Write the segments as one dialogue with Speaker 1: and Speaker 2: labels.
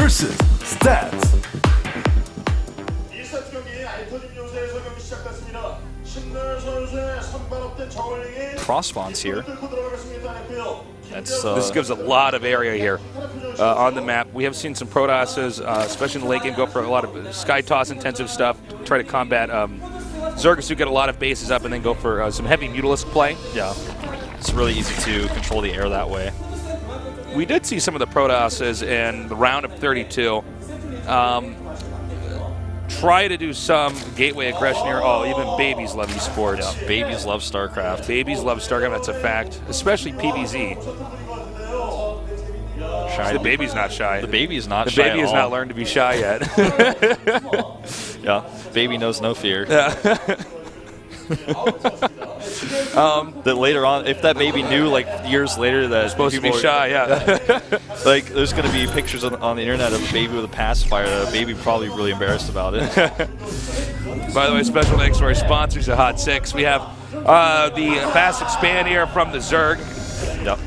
Speaker 1: vs. Stats.
Speaker 2: Cross spawns here.
Speaker 3: This gives a lot of area here on the map. We have seen some Protosses, especially in the late game, go for a lot of sky toss intensive stuff, try to combat Zergus, who get a lot of bases up and then go for some heavy Mutalisk play.
Speaker 2: Yeah, it's really easy to control the air that way.
Speaker 3: We did see some of the Protosses in the round of 32 try to do some gateway aggression here. Oh, even babies love esports.
Speaker 2: Yeah, babies love StarCraft.
Speaker 3: Babies love StarCraft, that's a fact. Especially PvZ.
Speaker 2: Shy.
Speaker 3: The baby's not shy.
Speaker 2: The baby is not
Speaker 3: the
Speaker 2: shy.
Speaker 3: The baby has not learned to be shy yet.
Speaker 2: Yeah, baby knows no fear. That later on, if that baby knew, like years later, that
Speaker 3: it's supposed to be shy, yeah.
Speaker 2: Like, there's going to be pictures on the internet of a baby with a pacifier. The baby probably really embarrassed about it.
Speaker 3: By the way, special thanks to our sponsors at Hot 6. We have the Fast Expand here from the Zerg.
Speaker 2: Yep.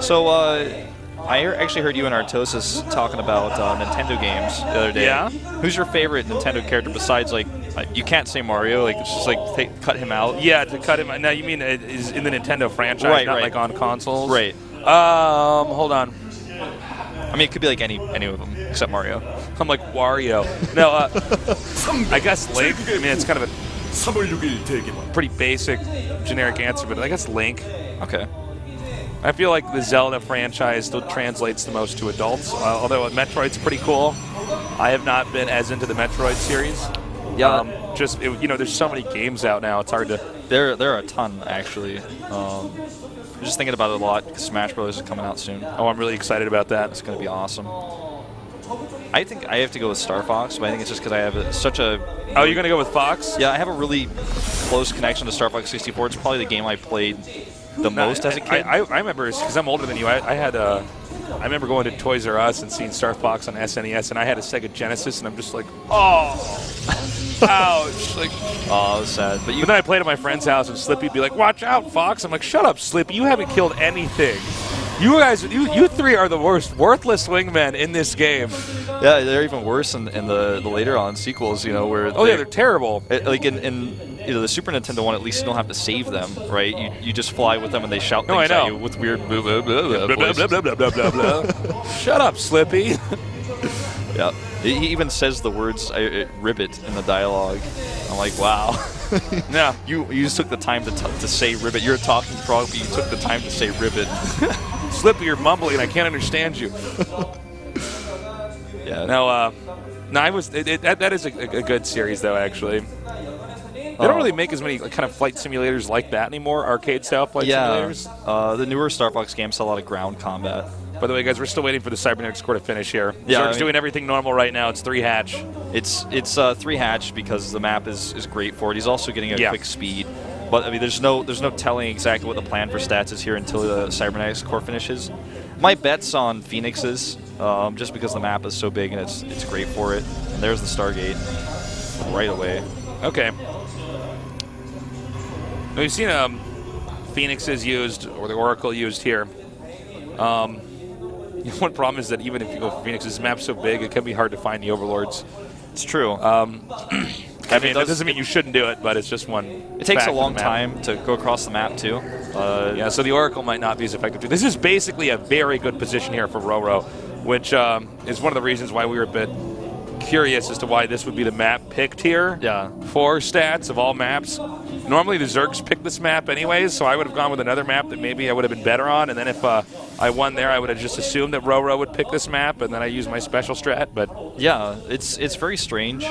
Speaker 2: So, I actually heard you and Artosis talking about Nintendo games the other day.
Speaker 3: Yeah?
Speaker 2: Who's your favorite Nintendo character besides, like, you can't say Mario, like, it's just like cut him out?
Speaker 3: Yeah, to cut him out. Now, you mean is in the Nintendo franchise, not like on consoles?
Speaker 2: Right.
Speaker 3: Hold on.
Speaker 2: I mean, it could be like any of them except Mario.
Speaker 3: I'm like Wario. No, I guess Link. I mean, it's kind of a pretty basic, generic answer, but I guess Link.
Speaker 2: Okay.
Speaker 3: I feel like the Zelda franchise still translates the most to adults, although Metroid's pretty cool. I have not been as into the Metroid series.
Speaker 2: Yeah.
Speaker 3: There's so many games out now, it's hard to...
Speaker 2: There are a ton, actually. I'm just thinking about it a lot because Smash Bros. Is coming out soon.
Speaker 3: Oh, I'm really excited about that.
Speaker 2: It's going to be awesome. I think I have to go with Star Fox, but I think it's just because I have such a...
Speaker 3: Oh, you're going to go with Fox?
Speaker 2: Yeah, I have a really close connection to Star Fox 64. It's probably the game I played the most as a kid.
Speaker 3: I remember, because I'm older than you, I remember going to Toys R Us and seeing Star Fox on SNES, and I had a Sega Genesis, and I'm just like, oh, ouch. Like,
Speaker 2: oh, it was sad.
Speaker 3: But then I played at my friend's house, and Slippy'd be like, watch out, Fox. I'm like, shut up, Slippy. You haven't killed anything. You guys, you three are the worst worthless wingmen in this game.
Speaker 2: Yeah, they're even worse in the later on sequels, where...
Speaker 3: Oh, yeah, they're terrible.
Speaker 2: Like in the Super Nintendo one, at least you don't have to save them, right? You just fly with them and they shout things at you with weird blah, blah, blah, blah, blah, blah, blah, blah, blah, blah.
Speaker 3: Shut up, Slippy.
Speaker 2: Yeah. He even says the words ribbit in the dialogue. I'm like, wow.
Speaker 3: Yeah.
Speaker 2: You just took the time to say ribbit. You're a talking frog, but you took the time to say ribbit.
Speaker 3: Slippy, you're mumbling, and I can't understand you.
Speaker 2: Yeah.
Speaker 3: Now, that is a good series, though, actually. They don't really make as many kind of flight simulators like that anymore, arcade-style flight simulators.
Speaker 2: The newer Star Fox games have a lot of ground combat.
Speaker 3: By the way, guys, we're still waiting for the cybernetic score to finish here.
Speaker 2: Yeah,
Speaker 3: Zerg's doing everything normal right now. It's 3-hatch.
Speaker 2: It's 3-hatch because the map is great for it. He's also getting a quick speed. But I mean, there's no telling exactly what the plan for stats is here until the cybernetics core finishes. My bet's on Phoenixes, just because the map is so big and it's great for it. And there's the Stargate right away.
Speaker 3: Okay. We've seen Phoenixes used, or the Oracle used here. One problem is that even if you go for Phoenixes, this map's so big, it can be hard to find the Overlords.
Speaker 2: It's true.
Speaker 3: I mean, that doesn't mean you shouldn't do it, but it's just one.
Speaker 2: It takes a long time to go across the map, too.
Speaker 3: Yeah, so the Oracle might not be as effective. This is basically a very good position here for RorO, which is one of the reasons why we were a bit curious as to why this would be the map picked here for stats of all maps. Normally the Zergs pick this map anyways, so I would have gone with another map that maybe I would have been better on, and then if I won there, I would have just assumed that RorO would pick this map, and then I used my special strat. But
Speaker 2: yeah, it's very strange.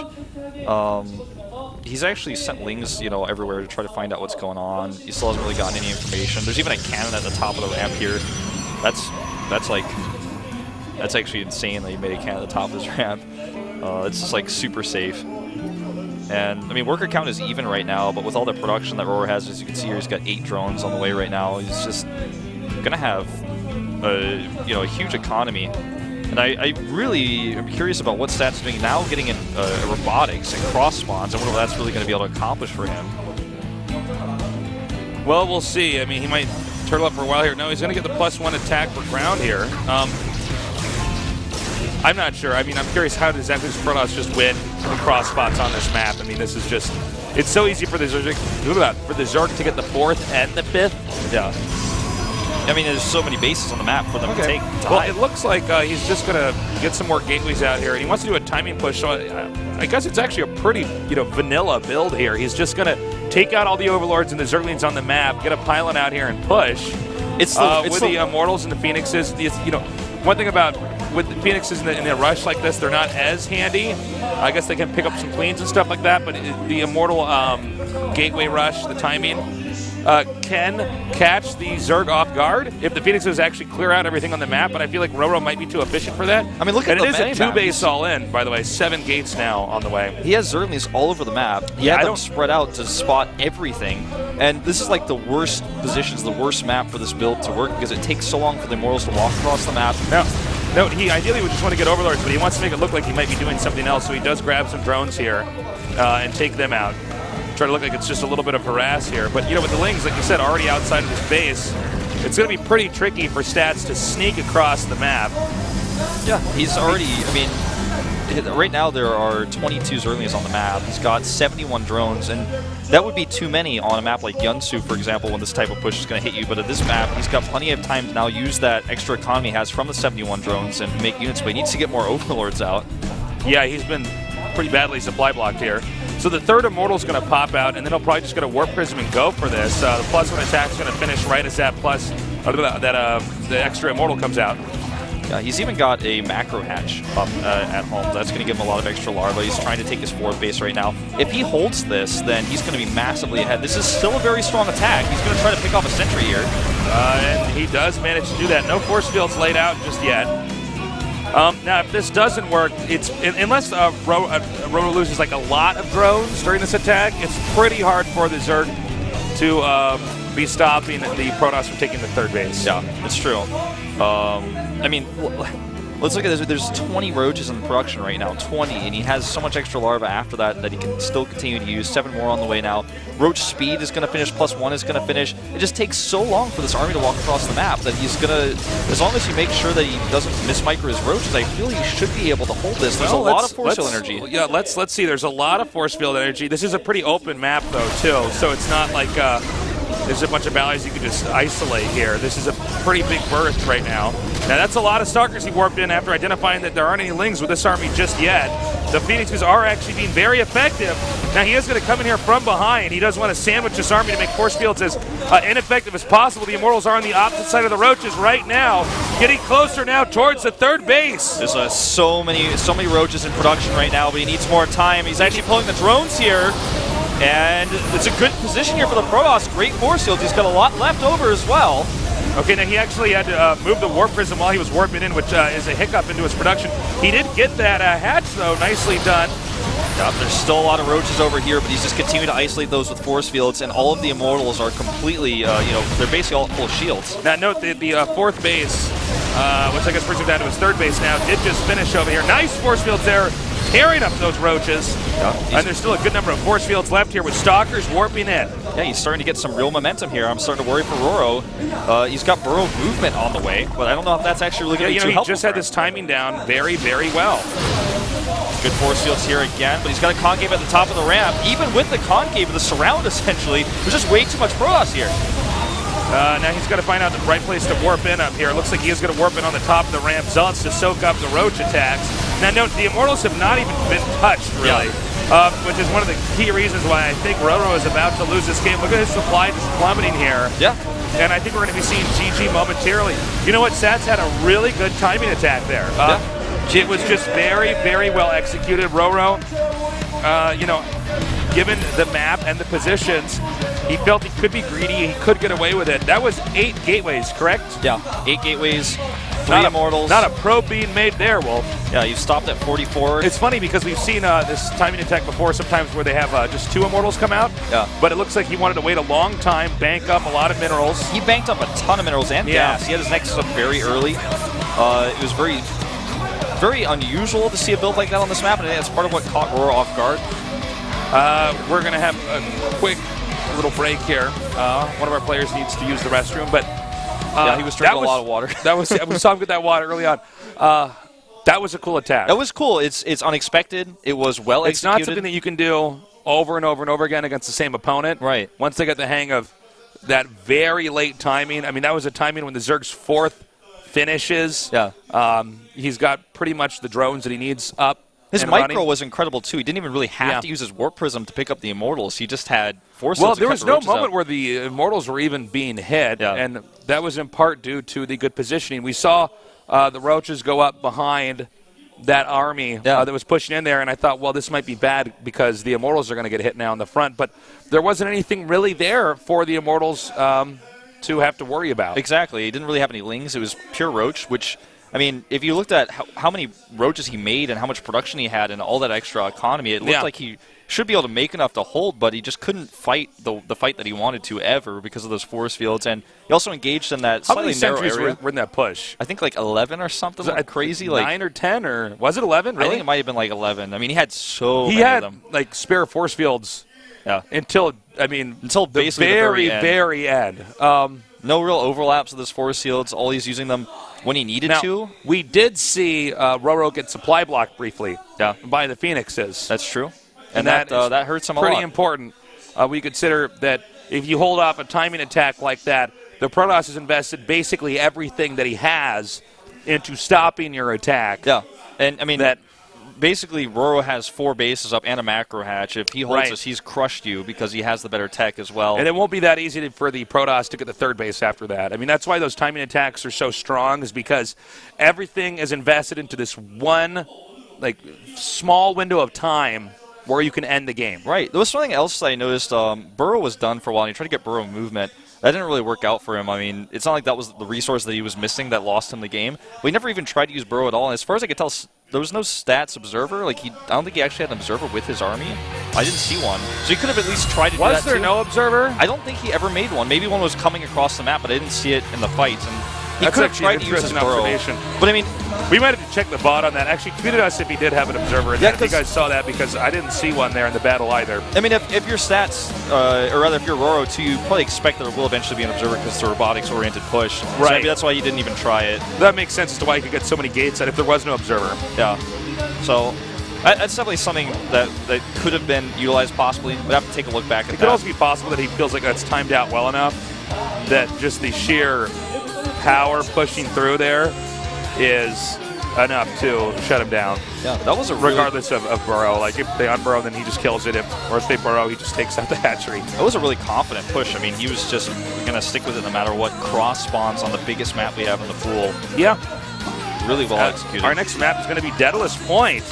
Speaker 2: He's actually sent lings, everywhere to try to find out what's going on. He still hasn't really gotten any information. There's even a cannon at the top of the ramp here. That's actually insane that he made a cannon at the top of this ramp. It's just like super safe. And I mean, worker count is even right now, but with all the production that RorO has, as you can see here, he's got 8 drones on the way right now. He's just gonna have a huge economy. And I really am curious about what stats doing now, getting in robotics and cross spawns. I wonder what that's really going to be able to accomplish for him.
Speaker 3: Well, we'll see. I mean, he might turtle up for a while here. No, he's going to get the +1 attack for ground here. I'm not sure. I mean, I'm curious, how does exactly does Protoss just win the cross spots on this map? I mean, this is just, it's so easy for the Zerg to get the 4th and the 5th.
Speaker 2: Yeah. I mean, there's so many bases on the map for them to take.
Speaker 3: Well, it looks like he's just going to get some more gateways out here, and he wants to do a timing push. So I guess it's actually a pretty, vanilla build here. He's just going to take out all the Overlords and the Zerglings on the map, get a pylon out here, and push. With the Immortals and the Phoenixes, one thing about with the Phoenixes in a rush like this, they're not as handy. I guess they can pick up some queens and stuff like that, but the Immortal gateway rush, the timing, can catch the Zerg off guard if the Phoenixes actually clear out everything on the map, but I feel like RorO might be too efficient for that.
Speaker 2: I mean, look at the
Speaker 3: it is a 2-base all-in, by the way. 7 gates now on the way.
Speaker 2: He has Zerglings all over the map. He had them spread out to spot everything, and this is like the worst positions, the worst map for this build to work because it takes so long for the Immortals to walk across the map.
Speaker 3: No, he ideally would just want to get Overlords, but he wants to make it look like he might be doing something else, so he does grab some drones here and take them out. Try to look like it's just a little bit of harass here. But, with the Lings, like you said, already outside of his base, it's going to be pretty tricky for Stats to sneak across the map.
Speaker 2: Yeah, he's already, right now there are 22 Zerglings on the map. He's got 71 drones, and that would be too many on a map like Yunsu, for example, when this type of push is going to hit you. But at this map, he's got plenty of time to now use that extra economy he has from the 71 drones and make units, but he needs to get more Overlords out.
Speaker 3: Yeah, he's been pretty badly supply blocked here. So the 3rd Immortal's going to pop out, and then he'll probably just get a Warp Prism and go for this. The +1 attack's going to finish right as that the extra Immortal comes out.
Speaker 2: Yeah, he's even got a macro hatch up at home. That's going to give him a lot of extra larvae. He's trying to take his 4th base right now. If he holds this, then he's going to be massively ahead. This is still a very strong attack. He's going to try to pick off a sentry here.
Speaker 3: And he does manage to do that. No force fields laid out just yet. Now, if this doesn't work, unless RorO loses like a lot of drones during this attack, it's pretty hard for the Zerg to be stopping the Protoss from taking the 3rd base.
Speaker 2: Yeah, it's true. I mean, let's look at this. There's 20 roaches in production right now, 20, and he has so much extra larva after that that he can still continue to use. 7 more on the way now. Roach speed is going to finish, +1 is going to finish. It just takes so long for this army to walk across the map that he's going to, as long as you make sure that he doesn't mismicro his roaches, I feel he should be able to hold this. There's a lot of force field energy.
Speaker 3: Yeah, let's see. There's a lot of force field energy. This is a pretty open map, though, too, so it's not like there's a bunch of valleys you can just isolate here. This is a pretty big berth right now. Now, that's a lot of Stalkers he warped in after identifying that there aren't any Lings with this army just yet. The Phoenixes are actually being very effective. Now, he is going to come in here from behind. He does want to sandwich this army to make force fields as ineffective as possible. The Immortals are on the opposite side of the Roaches right now, getting closer now towards the 3rd base.
Speaker 2: There's so many Roaches in production right now, but he needs more time. He's actually pulling the drones here. And it's a good position here for the Protoss. Great force fields. He's got a lot left over as well.
Speaker 3: Okay, now he actually had to move the Warp Prism while he was warping in, which is a hiccup into his production. He did get that hatch, though. Nicely done.
Speaker 2: Yep, there's still a lot of Roaches over here, but he's just continuing to isolate those with force fields, and all of the Immortals are completely, they're basically all full of shields.
Speaker 3: Now, note that the 4th base, which I guess brings him down to his 3rd base now, did just finish over here. Nice force fields there, tearing up those Roaches. Yeah, and there's still a good number of force fields left here with Stalkers warping in.
Speaker 2: Yeah, he's starting to get some real momentum here. I'm starting to worry for RorO. He's got burrow movement on the way, but I don't know if that's actually really going to be too helpful.
Speaker 3: He just had this timing down very, very well.
Speaker 2: Good force fields here again, but he's got a concave at the top of the ramp. Even with the concave, the surround essentially, there's just way too much Protoss here.
Speaker 3: Now he's got to find out the right place to warp in up here. It looks like he is going to warp in on the top of the ramp. Zealots to soak up the Roach attacks. Now note, the Immortals have not even been touched, really, which is one of the key reasons why I think RorO is about to lose this game. Look at his supply just plummeting here.
Speaker 2: Yeah.
Speaker 3: And I think we're going to be seeing GG momentarily. You know what? Sats had a really good timing attack there. It was just very, very well executed. RorO, given the map and the positions, he felt he could be greedy. He could get away with it. That was 8 gateways, correct?
Speaker 2: Yeah, 8 gateways, 3 Immortals.
Speaker 3: Not a probe being made there, Wolf.
Speaker 2: Yeah, you've stopped at 44.
Speaker 3: It's funny because we've seen this timing attack before sometimes where they have just 2 Immortals come out.
Speaker 2: Yeah.
Speaker 3: But it looks like he wanted to wait a long time, bank up a lot of minerals.
Speaker 2: He banked up a ton of minerals and gas. He had his Nexus up very early. It was very unusual to see a build like that on this map, and I think that's part of what caught RorO off guard.
Speaker 3: We're going to have a quick little break here. One of our players needs to use the restroom, but
Speaker 2: yeah, he was drinking a lot of water.
Speaker 3: We saw him get that water early on. That was a cool attack.
Speaker 2: That was cool. It's unexpected. It was well executed.
Speaker 3: It's not something that you can do over and over and over again against the same opponent.
Speaker 2: Right.
Speaker 3: Once they get the hang of that very late timing. I mean, that was a timing when the Zerg's 4th finishes.
Speaker 2: Yeah.
Speaker 3: He's got pretty much the drones that he needs up.
Speaker 2: His
Speaker 3: and
Speaker 2: micro
Speaker 3: running.
Speaker 2: was incredible, too. He didn't even really have to use his Warp Prism to pick up the Immortals. He just had Force.
Speaker 3: Well, there was no moment where the Immortals were even being hit,
Speaker 2: Yeah.
Speaker 3: and that was in part due to the good positioning. We saw the Roaches go up behind that army that was pushing in there, and I thought, well, this might be bad because the Immortals are going to get hit now in the front, but there wasn't anything really there for the Immortals to have to worry about.
Speaker 2: Exactly. He didn't really have any Lings. It was pure Roach, which, I mean, if you looked at how many Roaches he made and how much production he had and all that extra economy, it looked like he should be able to make enough to hold, but he just couldn't fight the fight that he wanted to ever because of those force fields. And he also engaged in that slightly narrow area.
Speaker 3: How many sentries were in that push?
Speaker 2: I think like 11 or something crazy.
Speaker 3: 9 or 10, or was it 11? Really?
Speaker 2: I think it might have been like 11. I mean, he had many of them.
Speaker 3: Like spare force fields until
Speaker 2: basically the
Speaker 3: very end.
Speaker 2: No real overlaps with his force fields. All he's using them when he needed to.
Speaker 3: We did see RorO get supply blocked briefly by the Phoenixes.
Speaker 2: That's true. And that hurts him a lot.
Speaker 3: Pretty important. We consider that if you hold off a timing attack like that, the Protoss has invested basically everything that he has into stopping your attack.
Speaker 2: Yeah. And, I mean, basically RorO has 4 bases up and a macro hatch. If he holds this, he's crushed you because he has the better tech as well.
Speaker 3: And it won't be that easy for the Protoss to get the 3rd base after that. I mean, that's why those timing attacks are so strong, is because everything is invested into this one small window of time where you can end the game.
Speaker 2: Right. There was something else I noticed. Burrow was done for a while, and he tried to get Burrow movement. That didn't really work out for him. I mean, it's not like that was the resource that he was missing that lost him the game. But he never even tried to use Burrow at all. And as far as I could tell, there was no stats observer. I don't think he actually had an observer with his army. I didn't see one. So he could have at least tried to do that.
Speaker 3: Was there no observer?
Speaker 2: I don't think he ever made one. Maybe one was coming across the map, but I didn't see it in the fights. And he could have tried to use his Burrow. But I mean,
Speaker 3: we might have to check the bot on that. Actually, tweeted us if he did have an observer. And if you guys saw that, because I didn't see one there in the battle either.
Speaker 2: I mean, if your stats, or rather if you're RorO too, you probably expect there will eventually be an observer because it's a robotics-oriented push. So maybe that's why you didn't even try it.
Speaker 3: That makes sense as to why you could get so many gates out if there was no observer.
Speaker 2: Yeah. So that's definitely something that could have been utilized possibly. We'd have to take a look back at that.
Speaker 3: It could also be possible that he feels like that's timed out well enough that just the sheer power pushing through there is enough to shut him down.
Speaker 2: Yeah, that was a really,
Speaker 3: regardless of Burrow. Like, if they unburrow, then he just kills it. Or if they burrow, he just takes out the hatchery.
Speaker 2: That was a really confident push. I mean, he was just going to stick with it no matter what. Cross spawns on the biggest map we have in the pool.
Speaker 3: Yeah.
Speaker 2: Really well executed.
Speaker 3: Our next map is going to be Daedalus Point.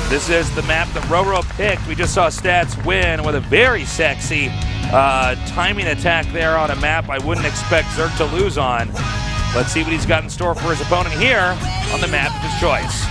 Speaker 3: This is the map that RorO picked. We just saw Stats win with a very sexy timing attack there on a map I wouldn't expect Zerg to lose on. Let's see what he's got in store for his opponent here on the map of his choice.